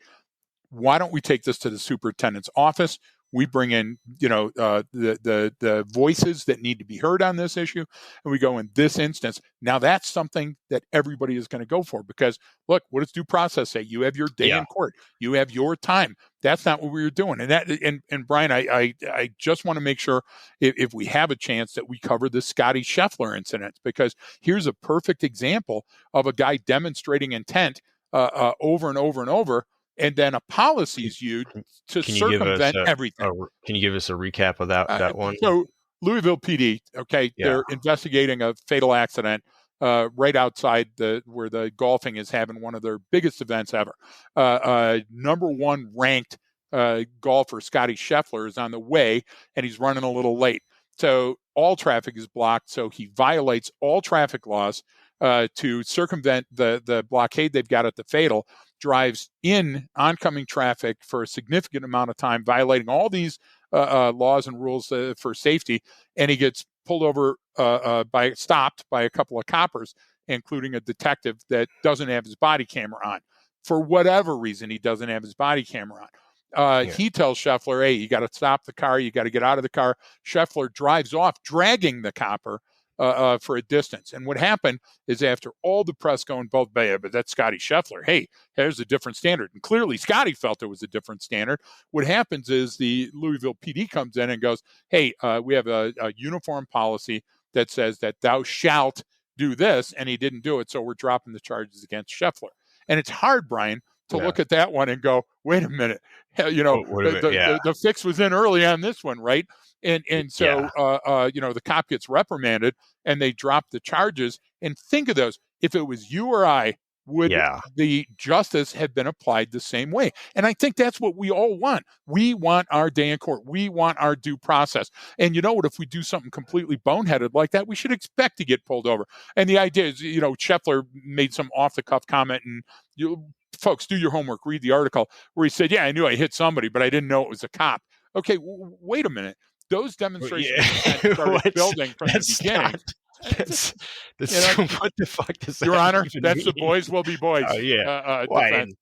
Why don't we take this to the superintendent's office? We bring in, the voices that need to be heard on this issue, and we go in this instance. Now that's something that everybody is going to go for, because look, what does due process say? You have your day in court. You have your time. That's not what we were doing. And Brian, I just want to make sure if we have a chance that we cover the Scotty Scheffler incident, because here's a perfect example of a guy demonstrating intent over and over and over. And then a policy is used to circumvent everything. Can you give us a recap of that one? So Louisville PD, okay, they're investigating a fatal accident right outside where the golfing is having one of their biggest events ever. Number one ranked golfer, Scotty Scheffler, is on the way, and he's running a little late. So all traffic is blocked. So he violates all traffic laws to circumvent the blockade they've got at the fatal, drives in oncoming traffic for a significant amount of time, violating all these laws and rules for safety, and he gets pulled over, stopped by a couple of coppers, including a detective that doesn't have his body camera on. For whatever reason, he doesn't have his body camera on. He tells Scheffler, hey, you got to stop the car. You got to get out of the car. Scheffler drives off, dragging the copper for a distance. And what happened is, after all the press going both way, but that's Scotty Scheffler. Hey, there's a different standard. And clearly Scotty felt it was a different standard. What happens is the Louisville PD comes in and goes, hey, we have a uniform policy that says that thou shalt do this. And he didn't do it. So we're dropping the charges against Scheffler. And it's hard, Brian, to look at that one and go, wait a minute, the fix was in early on this one, right? And so the cop gets reprimanded and they drop the charges. And think of those. If it was you or I, would the justice have been applied the same way? And I think that's what we all want. We want our day in court. We want our due process. And you know what? If we do something completely boneheaded like that, we should expect to get pulled over. And the idea is, Scheffler made some off-the-cuff comment, and folks, do your homework, read the article, where he said, yeah, I knew I hit somebody, but I didn't know it was a cop. Okay, wait a minute. Those demonstrations started building from the beginning. What the fuck does that Your Honor, that's mean? the boys will be boys. Defense,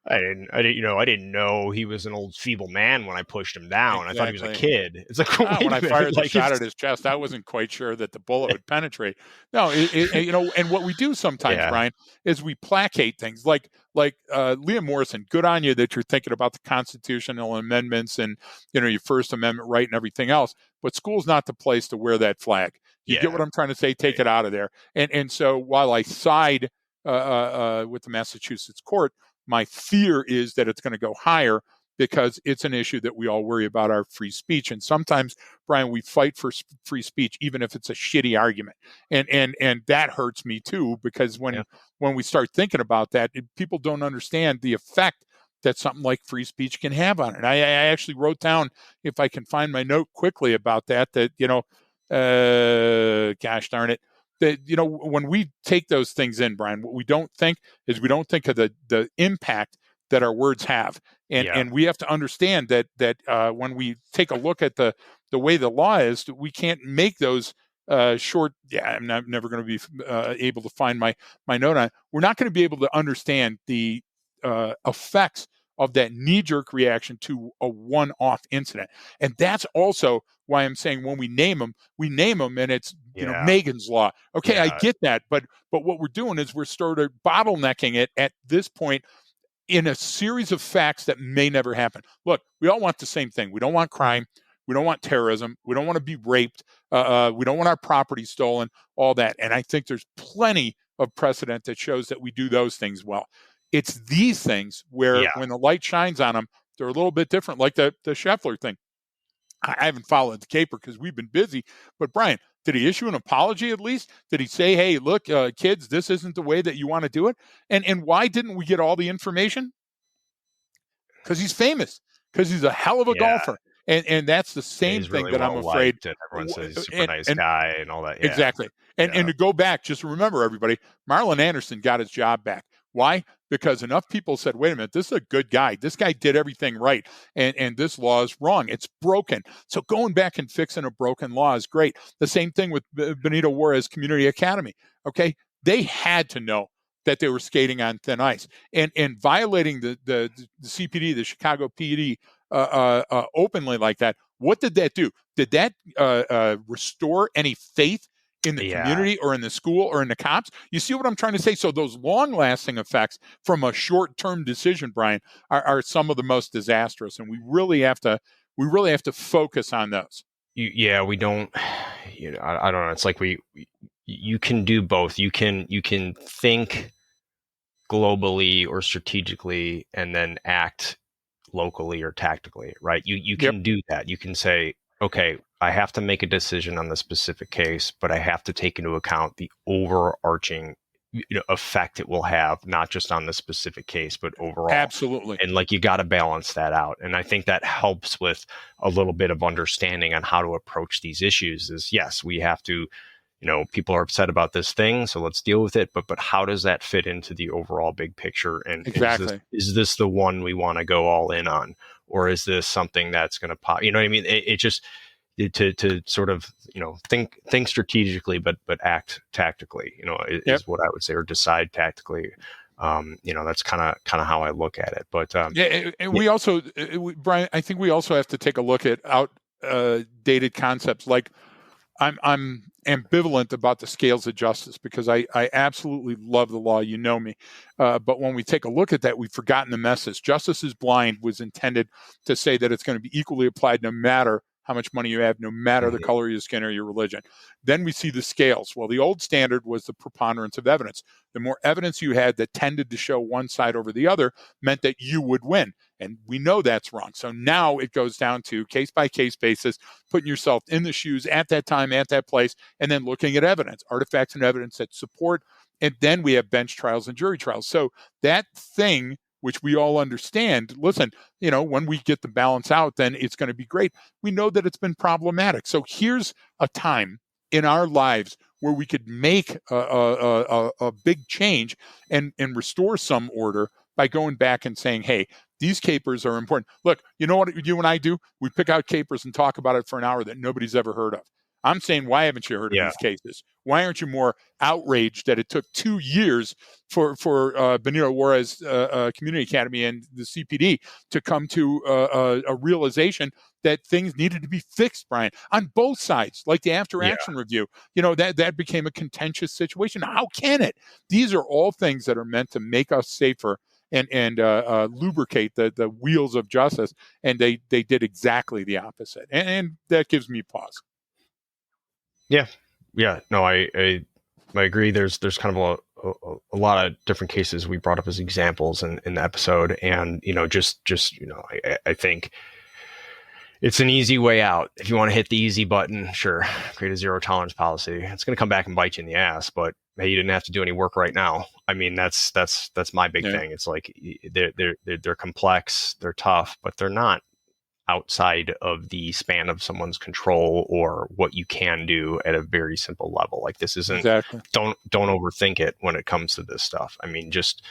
I didn't know he was an old feeble man when I pushed him down. Exactly. I thought he was a kid. It's like, when I fired the shot at his chest, I wasn't quite sure that the bullet would penetrate. No, and what we do sometimes, Brian, is we placate things like Liam Morrison. Good on you that you're thinking about the constitutional amendments and your First Amendment right and everything else. But school's not the place to wear that flag. You get what I'm trying to say? Take it out of there. And so while I side with the Massachusetts court, my fear is that it's going to go higher, because it's an issue that we all worry about, our free speech. And sometimes, Brian, we fight for free speech, even if it's a shitty argument. And that hurts me too, because when we start thinking about that, people don't understand the effect that something like free speech can have on it. I actually wrote down, if I can find my note quickly about that, gosh darn it, that, when we take those things in, Brian, what we don't think is, we don't think of the impact that our words have. And we have to understand that when we take a look at the way the law is, we can't make those short. I'm never going to be able to find my note on it. We're not going to be able to understand the effects of that knee-jerk reaction to a one-off incident. And that's also why I'm saying, when we name them, and it's Megan's Law. Okay, I get that, but what we're doing is we're sort of bottlenecking it at this point in a series of facts that may never happen. Look, we all want the same thing. We don't want crime. We don't want terrorism. We don't want to be raped. We don't want our property stolen, all that. And I think there's plenty of precedent that shows that we do those things well. It's these things where when the light shines on them, they're a little bit different, like the Scheffler thing. I haven't followed the caper because we've been busy. But Brian, did he issue an apology at least? Did he say, hey, look, kids, this isn't the way that you want to do it? And why didn't we get all the information? Because he's famous, because he's a hell of a golfer. And that's the same thing really that I'm afraid. And everyone says he's a super nice guy and all that. Yeah. Exactly. And to go back, just remember, everybody, Marlon Anderson got his job back. Why? Because enough people said, wait a minute, this is a good guy. This guy did everything right. And this law is wrong. It's broken. So going back and fixing a broken law is great. The same thing with Benito Juarez Community Academy. Okay. They had to know that they were skating on thin ice and violating the CPD, the Chicago PD, openly like that. What did that do? Did that restore any faith in the community or in the school or in the cops? You see what I'm trying to say? So those long-lasting effects from a short-term decision, Brian, are some of the most disastrous, and we really have to focus on those. We don't. I don't know. It's like you can do both. You can think globally or strategically, and then act locally or tactically, right? You can do that. You can say, okay, I have to make a decision on the specific case, but I have to take into account the overarching effect it will have, not just on the specific case, but overall. Absolutely. And you got to balance that out. And I think that helps with a little bit of understanding on how to approach these issues. Is yes, we have to, people are upset about this thing, so let's deal with it. But how does that fit into the overall big picture? And exactly, is this the one we want to go all in on, or is this something that's going to pop? You know what I mean? It just to sort of think strategically, but act tactically. Is what I would say, or decide tactically. That's kind of how I look at it. But we also, Brian, I think we also have to take a look at outdated concepts like. I'm ambivalent about the scales of justice because I absolutely love the law. You know me. But when we take a look at that, we've forgotten the message. Justice is blind was intended to say that it's going to be equally applied no matter how much money you have, no matter the color of your skin or your religion. Then we see the scales. Well, the old standard was the preponderance of evidence. The more evidence you had that tended to show one side over the other meant that you would win. And we know that's wrong. So now it goes down to case-by-case basis, putting yourself in the shoes at that time, at that place, and then looking at evidence, artifacts and evidence that support. And then we have bench trials and jury trials. So that thing, which we all understand, listen, when we get the balance out, then it's going to be great. We know that it's been problematic. So here's a time in our lives where we could make a big change and restore some order by going back and saying, hey, these capers are important. Look, you know what you and I do? We pick out capers and talk about it for an hour that nobody's ever heard of. I'm saying, why haven't you heard of these cases? Why aren't you more outraged that it took 2 years for Benito Juarez Community Academy and the CPD to come to a realization that things needed to be fixed, Brian, on both sides, like the after action review? That became a contentious situation. How can it? These are all things that are meant to make us safer and lubricate the wheels of justice, and they did exactly the opposite, and that gives me pause. No, I agree. There's kind of a lot of different cases we brought up as examples in the episode, and I think it's an easy way out. If you want to hit the easy button, sure, create a zero tolerance policy. It's going to come back and bite you in the ass, but hey, you didn't have to do any work right now. I mean, that's my big thing. It's like they're complex, they're tough, but they're not outside of the span of someone's control or what you can do at a very simple level. Like this isn't, don't overthink it when it comes to this stuff. I mean, just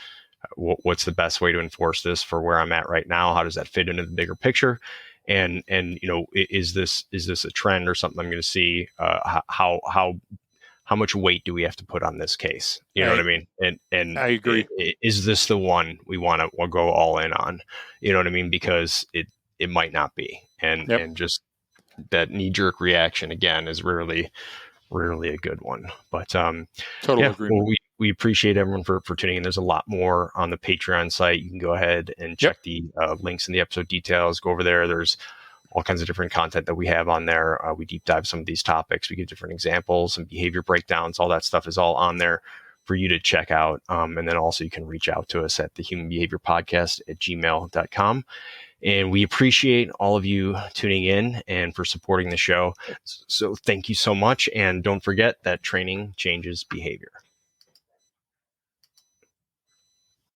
what's the best way to enforce this for where I'm at right now? How does that fit into the bigger picture? And is this a trend or something I'm going to see? How much weight do we have to put on this case? You know what I mean? And I agree. Is this the one we want to go all in on? You know what I mean? Because it might not be. And just that knee-jerk reaction, again, is rarely a good one. But total agreement. Well, we appreciate everyone for tuning in. There's a lot more on the Patreon site. You can go ahead and check the links in the episode details. Go over there. There's all kinds of different content that we have on there. We deep dive some of these topics. We give different examples and behavior breakdowns. All that stuff is all on there for you to check out. And then also you can reach out to us at the Human Behavior Podcast at gmail.com. And we appreciate all of you tuning in and for supporting the show. So thank you so much. And don't forget that training changes behavior.